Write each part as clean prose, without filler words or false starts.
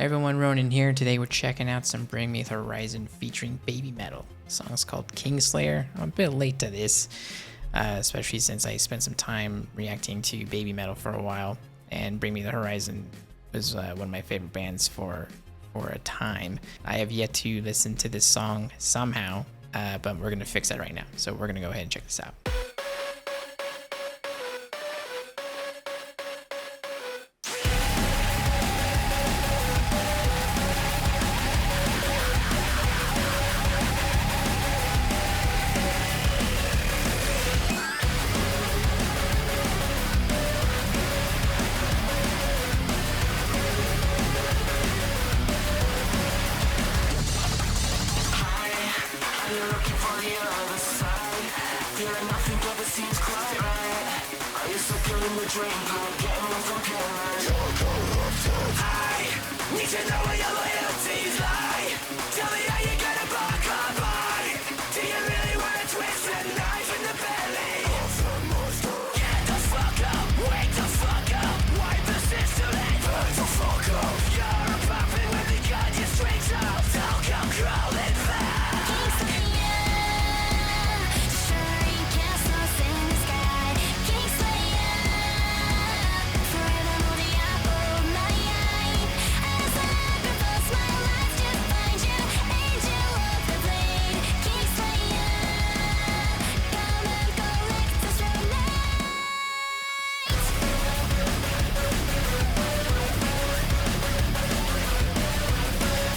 Everyone, Ronan here. Today we're checking out some Bring Me the Horizon featuring BABYMETAL. The song is called Kingslayer. I'm a bit late to this, especially since I spent some time reacting to BABYMETAL for a while, and Bring Me the Horizon was one of my favorite bands for a time. I have yet to listen to this song somehow, but we're gonna fix that right now. So we're gonna go ahead and check this out. I need to know where your loyalties lie. Tell me how you gonna buck up on. Do you really wanna twist a knife in the belly of the monster? Get the fuck up, wake the fuck up, wipe the system and burn the fuck up. You're a puppet with the gun, your strings up. Don't come crawling back.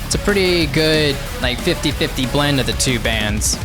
It's a pretty good, like 50-50 blend of the two bands.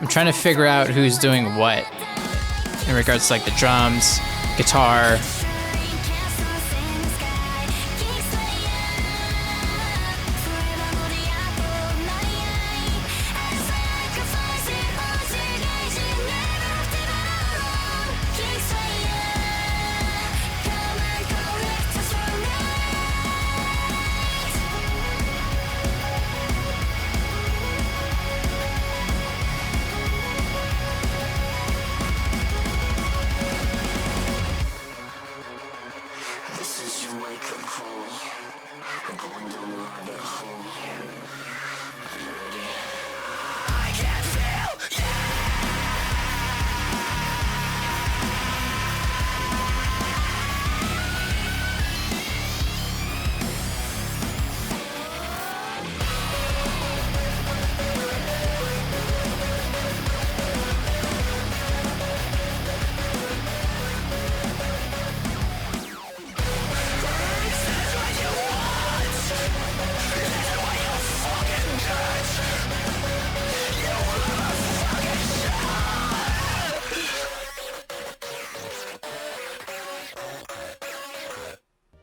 I'm trying to figure out who's doing what in regards to like the drums, guitar.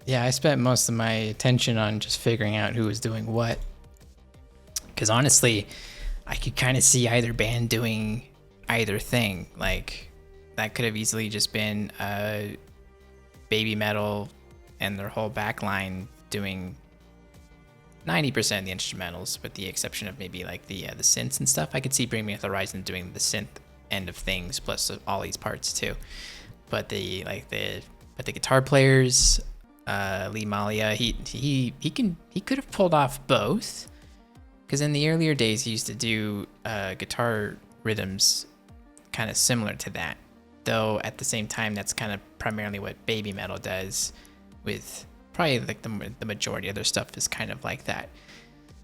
Yeah, I spent most of my attention on just figuring out who was doing what. Because honestly, I could kind of see either band doing either thing. Like, that could have easily just been BABYMETAL and their whole backline doing 90% of the instrumentals, with the exception of maybe like the synths and stuff. I could see Bring Me the Horizon doing the synth end of things, plus all these parts too. But the guitar players, Lee Malia, he could have pulled off both, because in the earlier days he used to do guitar rhythms kind of similar to that, though at the same time that's kind of primarily what BABYMETAL does, with probably like the majority of their stuff is kind of like that.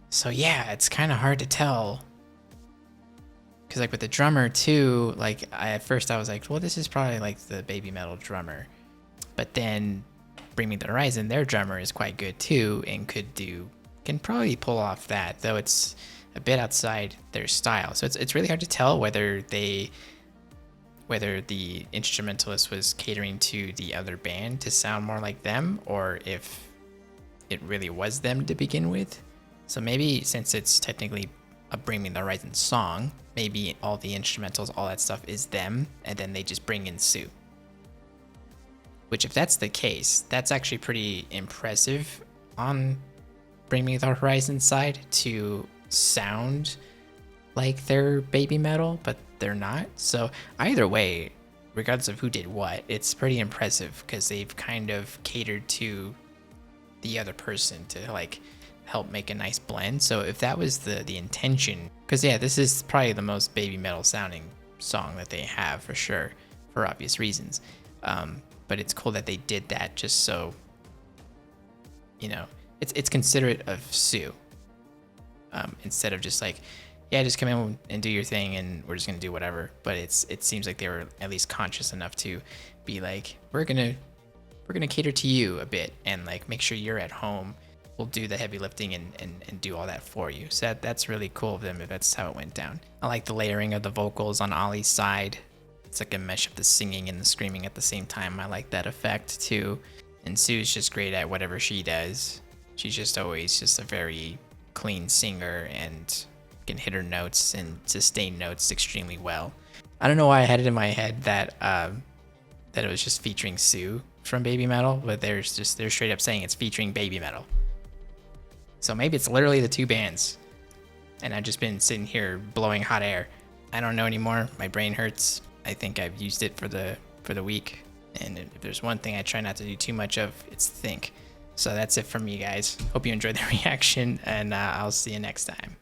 So yeah, it's kind of hard to tell, because like with the drummer too, like at first I was like, well, this is probably like the BABYMETAL drummer. But then Bring Me the Horizon, their drummer is quite good too, and can probably pull off that, though it's a bit outside their style. So it's really hard to tell whether the instrumentalist was catering to the other band to sound more like them, or if it really was them to begin with. So maybe since it's technically a Bring Me the Horizon song, maybe all the instrumentals, all that stuff is them, and then they just bring in Sue. Which, if that's the case, that's actually pretty impressive on Bring Me the Horizon side to sound like they're baby metal, but they're not. So either way, regardless of who did what, it's pretty impressive because they've kind of catered to the other person to like help make a nice blend. So if that was the intention, because yeah, this is probably the most baby metal sounding song that they have for sure, for obvious reasons. But it's cool that they did that just so, you know, it's considerate of Sue. Instead of just like, yeah, just come in and do your thing and we're just gonna do whatever. But it seems like they were at least conscious enough to be like, we're gonna cater to you a bit and like make sure you're at home. We'll do the heavy lifting and do all that for you. So that's really cool of them if that's how it went down. I like the layering of the vocals on Ollie's side. It's like a mesh of the singing and the screaming at the same time. I like that effect too. And Sue's just great at whatever she does. She's just always just a very clean singer and can hit her notes and sustain notes extremely well. I don't know why I had it in my head that it was just featuring Sue from Baby Metal, but they're straight up saying it's featuring Baby Metal. So maybe it's literally the two bands, and I've just been sitting here blowing hot air. I don't know anymore. My brain hurts. I think I've used it for the week, and if there's one thing I try not to do too much of, it's think. So that's it from me, guys. Hope you enjoyed the reaction, and I'll see you next time.